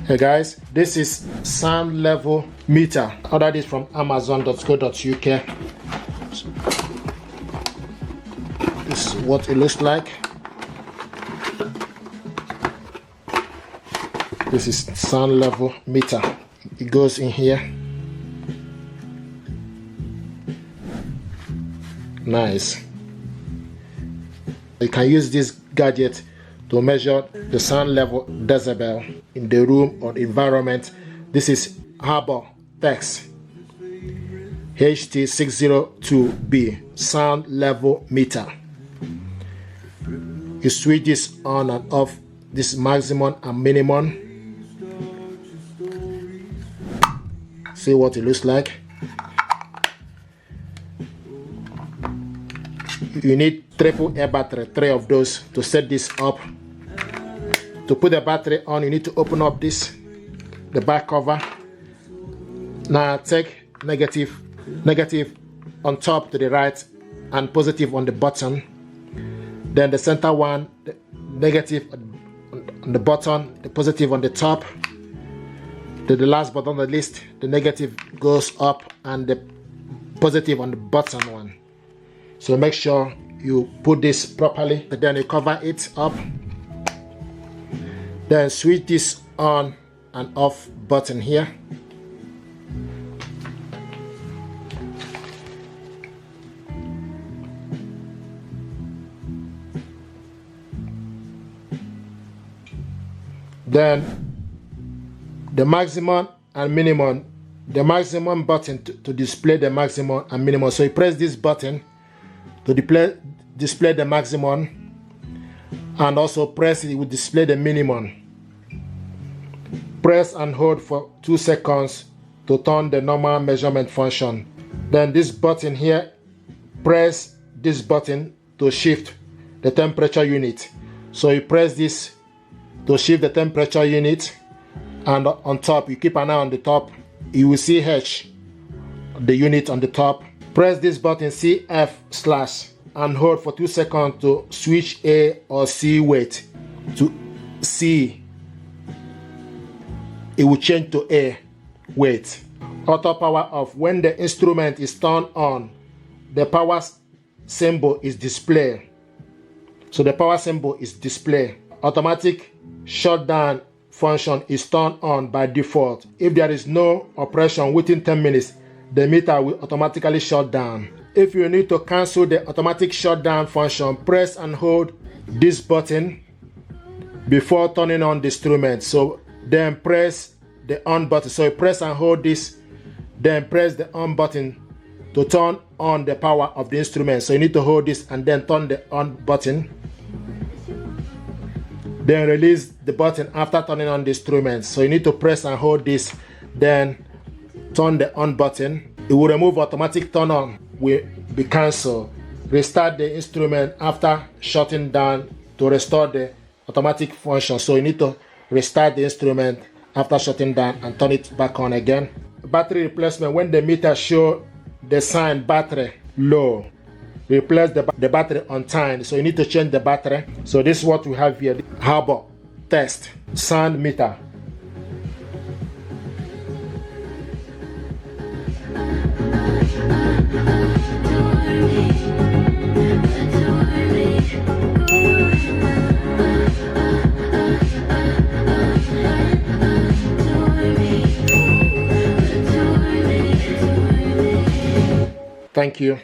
Hey guys, this is sound level meter. I ordered this from amazon.co.uk. This is what it looks like. This is sound level meter. It goes in here. Nice. You can use this gadget to measure the sound level decibel in the room or environment. This is HABOTEST HT602B sound level meter. You switch this on and off, this maximum and minimum. See what it looks like. You need AAA battery, 3 of those to set this up. To put the battery on, you need to open up the back cover. Now take negative on top to the right and positive on the bottom. Then the center one, the negative on the bottom, the positive on the top. Then the last but not the least, the negative goes up and the positive on the bottom one. So make sure you put this properly, and then you cover it up. Then switch this on and off button here. Then the maximum and minimum, the maximum button to display the maximum and minimum. So you press this button to display the maximum, and also press it will display the minimum. Press and hold for 2 seconds to turn the normal measurement function. Then this button here, press this button to shift the temperature unit. So you press this to shift the temperature unit, and on top you keep an eye on the top, you will see H, the unit on the top. Press this button CF/ and hold for 2 seconds to switch A or C weight to C. It will change to A weight. Auto power off. When the instrument is turned on, the power symbol is displayed. So the power symbol is displayed. Automatic shutdown function is turned on by default. If there is no operation within 10 minutes, the meter will automatically shut down. If you need to cancel the automatic shutdown function, press and hold this button before turning on the instrument. So then press the on button. So you press and hold this, then press the on button to turn on the power of the instrument. So you need to hold this and then turn the on button. Then release the button after turning on the instrument. So you need to press and hold this, then turn the on button. It will remove automatic turn on, will be cancelled. Restart the instrument after shutting down to restore the automatic function. So you need to restart the instrument after shutting down and turn it back on again. Battery replacement. When the meter show the sign battery low, replace the battery on time. So you need to change the battery. So this is what we have here. HABOTEST sound meter. Thank you.